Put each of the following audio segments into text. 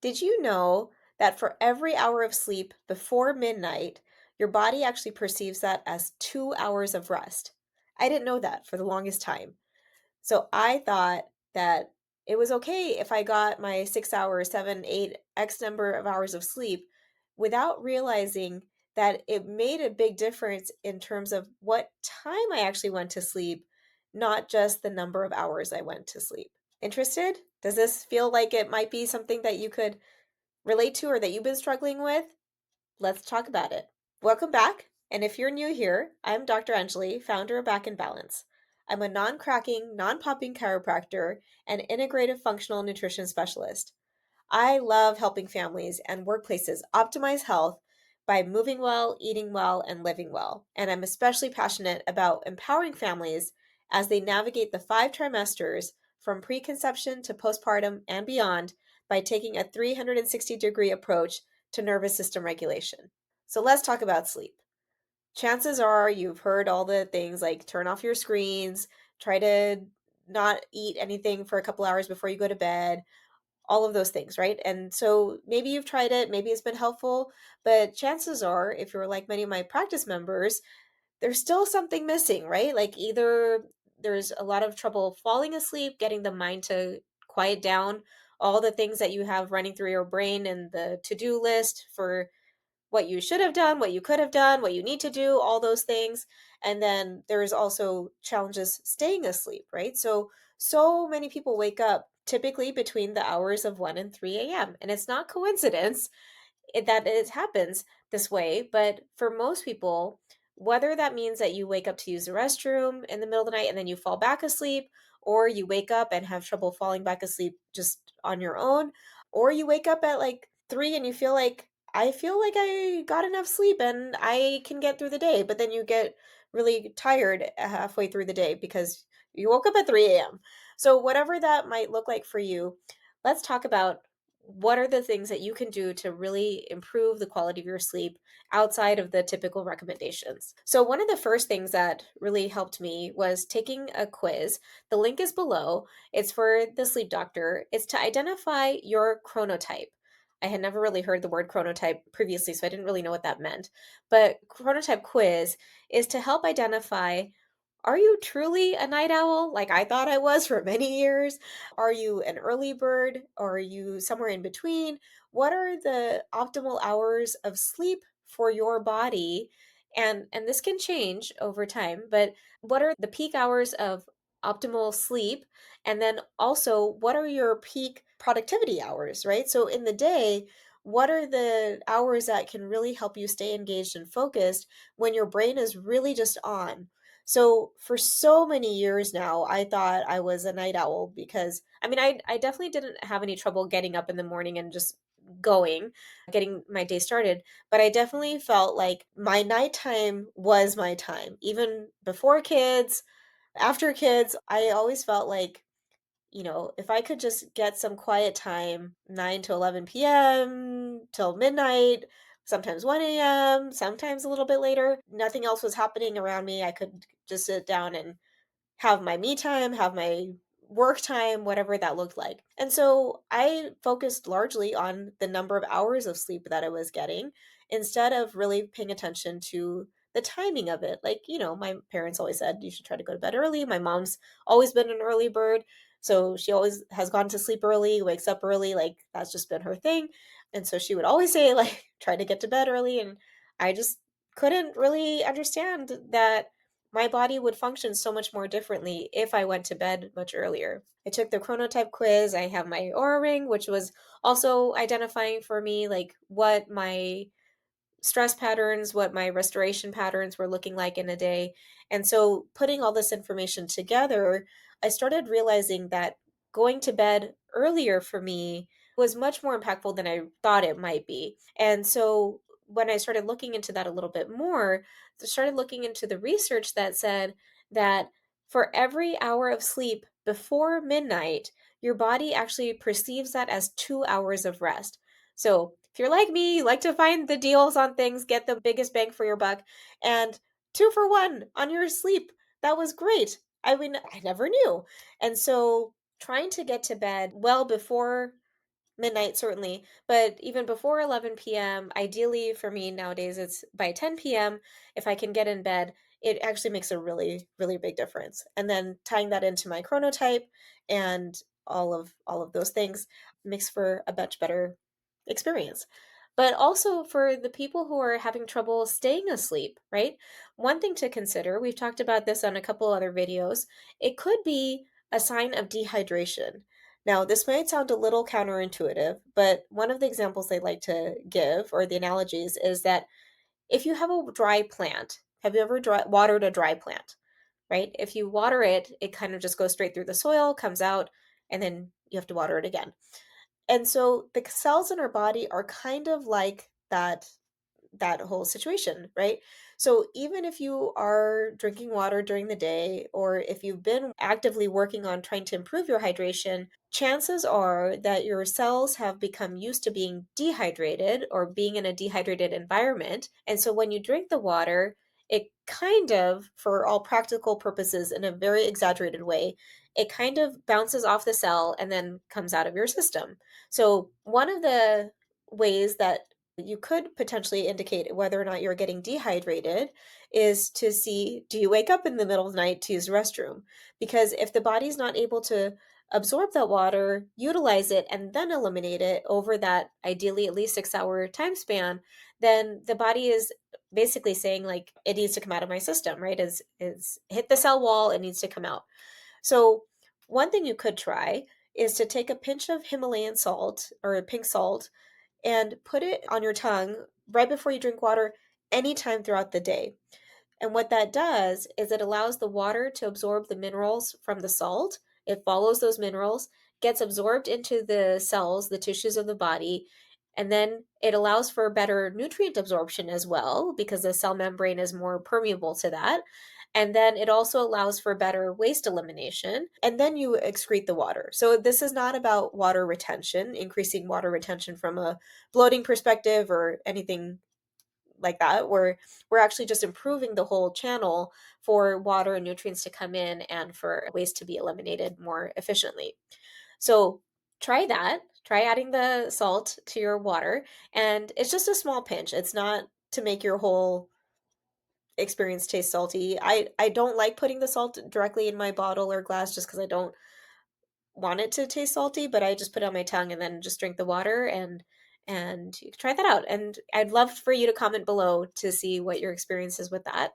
Did you know that for every hour of sleep before midnight, your body actually perceives that as 2 hours of rest? I didn't know that for the longest time. So I thought that it was okay if I got my 6 hours, seven, eight, X number of hours of sleep without realizing that it made a big difference in terms of what time I actually went to sleep, not just the number of hours I went to sleep. Interested? Does this feel like it might be something that you could relate to or that you've been struggling with? Let's talk about it. Welcome back. And if you're new here, I'm Dr. Anjali, founder of Back in Balance. I'm a non cracking, non popping chiropractor and integrative functional nutrition specialist. I love helping families and workplaces optimize health by moving well, eating well, and living well. And I'm especially passionate about empowering families as they navigate the 5 trimesters from preconception to postpartum and beyond by taking a 360-degree approach to nervous system regulation. So let's talk about sleep. Chances are you've heard all the things like turn off your screens, try to not eat anything for a couple hours before you go to bed, all of those things, right? And so maybe you've tried it, maybe it's been helpful, but chances are, if you're like many of my practice members, there's still something missing, right? Like either there's a lot of trouble falling asleep, getting the mind to quiet down, all the things that you have running through your brain and the to-do list for what you should have done, what you could have done, what you need to do, all those things. And then there's also challenges staying asleep, right? So many people wake up typically between the hours of 1 and 3 a.m. And it's not coincidence that it happens this way, but for most people, whether that means that you wake up to use the restroom in the middle of the night and then you fall back asleep, or you wake up and have trouble falling back asleep just on your own, or you wake up at like 3 and you feel like, I feel like I got enough sleep and I can get through the day, but then you get really tired halfway through the day because you woke up at 3 a.m. So, whatever that might look like for you, let's talk about what are the things that you can do to really improve the quality of your sleep outside of the typical recommendations? So, one of the first things that really helped me was taking a quiz. The link is below. It's for the sleep doctor. It's to identify your chronotype. I had never really heard the word chronotype previously, so I didn't really know what that meant. But chronotype quiz is to help identify, are you truly a night owl like I thought I was for many years? Are you an early bird or are you somewhere in between? What are the optimal hours of sleep for your body? And this can change over time, but what are the peak hours of optimal sleep? And then also, what are your peak productivity hours, right? So in the day, what are the hours that can really help you stay engaged and focused when your brain is really just on? So for so many years now, I thought I was a night owl because I mean, I definitely didn't have any trouble getting up in the morning and just going, getting my day started. But I definitely felt like my nighttime was my time. Even before kids, after kids, I always felt like, if I could just get some quiet time, 9 to 11 p.m. till midnight, sometimes 1 a.m., sometimes a little bit later, nothing else was happening around me. I could just sit down and have my me time, have my work time, whatever that looked like. And so I focused largely on the number of hours of sleep that I was getting instead of really paying attention to the timing of it. Like, my parents always said you should try to go to bed early. My mom's always been an early bird. So she always has gone to sleep early, wakes up early. Like, that's just been her thing. And so she would always say, like, try to get to bed early. And I just couldn't really understand that my body would function so much more differently if I went to bed much earlier. I took the chronotype quiz. I have my aura ring, which was also identifying for me like what my stress patterns, what my restoration patterns were looking like in a day. And so putting all this information together, I started realizing that going to bed earlier for me was much more impactful than I thought it might be. And so when I started looking into that a little bit more, I started looking into the research that said that for every hour of sleep before midnight, your body actually perceives that as 2 hours of rest. So if you're like me, you like to find the deals on things, get the biggest bang for your buck, and 2 for 1 on your sleep. That was great. I mean, I never knew. And so trying to get to bed well before Midnight, certainly, but even before 11 PM, ideally for me nowadays, it's by 10 PM, if I can get in bed, it actually makes a really, really big difference. And then tying that into my chronotype and all of those things makes for a much better experience. But also for the people who are having trouble staying asleep, right? One thing to consider, we've talked about this on a couple other videos, it could be a sign of dehydration. Now, this might sound a little counterintuitive, but one of the examples they like to give, or the analogies, is that if you have a dry plant, have you ever watered a dry plant, right? If you water it, it kind of just goes straight through the soil, comes out, and then you have to water it again. And so the cells in our body are kind of like that whole situation, right? So even if you are drinking water during the day, or if you've been actively working on trying to improve your hydration, chances are that your cells have become used to being dehydrated or being in a dehydrated environment. And so when you drink the water, it kind of, for all practical purposes, in a very exaggerated way, it kind of bounces off the cell and then comes out of your system. So, one of the ways that you could potentially indicate whether or not you're getting dehydrated is to see, do you wake up in the middle of the night to use the restroom? Because if the body's not able to absorb that water, utilize it, and then eliminate it over that ideally at least 6 hour time span, then the body is basically saying like it needs to come out of my system, right? Is hit the cell wall, it needs to come out. So, one thing you could try is to take a pinch of Himalayan salt or a pink salt and put it on your tongue right before you drink water anytime throughout the day. And what that does is it allows the water to absorb the minerals from the salt. It follows those minerals, gets absorbed into the cells, the tissues of the body, and then it allows for better nutrient absorption as well because the cell membrane is more permeable to that. And then it also allows for better waste elimination. And then you excrete the water. So this is not about water retention, increasing water retention from a bloating perspective or anything like that. We're actually just improving the whole channel for water and nutrients to come in and for waste to be eliminated more efficiently. So try that. Try adding the salt to your water, and it's just a small pinch. It's not to make your whole experience taste salty. I don't like putting the salt directly in my bottle or glass just because I don't want it to taste salty, but I just put it on my tongue and then just drink the water, and you can try that out. And I'd love for you to comment below to see what your experience is with that.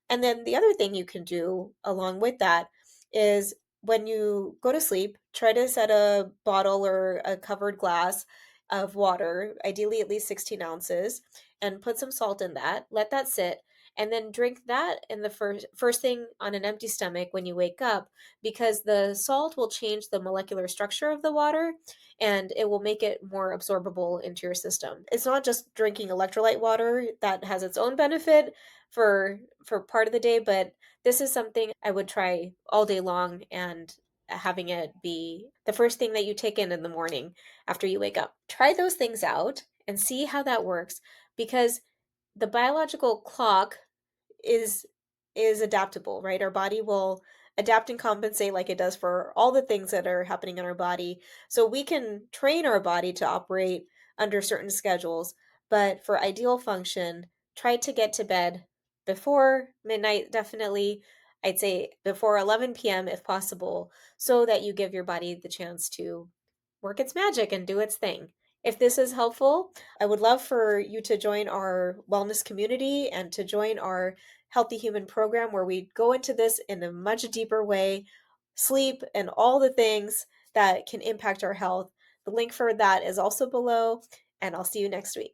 And then the other thing you can do along with that is when you go to sleep, try to set a bottle or a covered glass of water, ideally at least 16 ounces, and put some salt in that. Let that sit, and then drink that in the first thing on an empty stomach when you wake up, because the salt will change the molecular structure of the water and it will make it more absorbable into your system. It's not just drinking electrolyte water that has its own benefit for part of the day, but this is something I would try all day long, and having it be the first thing that you take in the morning after you wake up. Try those things out and see how that works, because the biological clock is is adaptable, right? Our body will adapt and compensate like it does for all the things that are happening in our body. So we can train our body to operate under certain schedules, but for ideal function, try to get to bed before midnight, definitely. I'd say before 11 p.m. if possible, so that you give your body the chance to work its magic and do its thing. If this is helpful, I would love for you to join our wellness community and to join our Healthy Human program, where we go into this in a much deeper way, sleep and all the things that can impact our health. The link for that is also below, and I'll see you next week.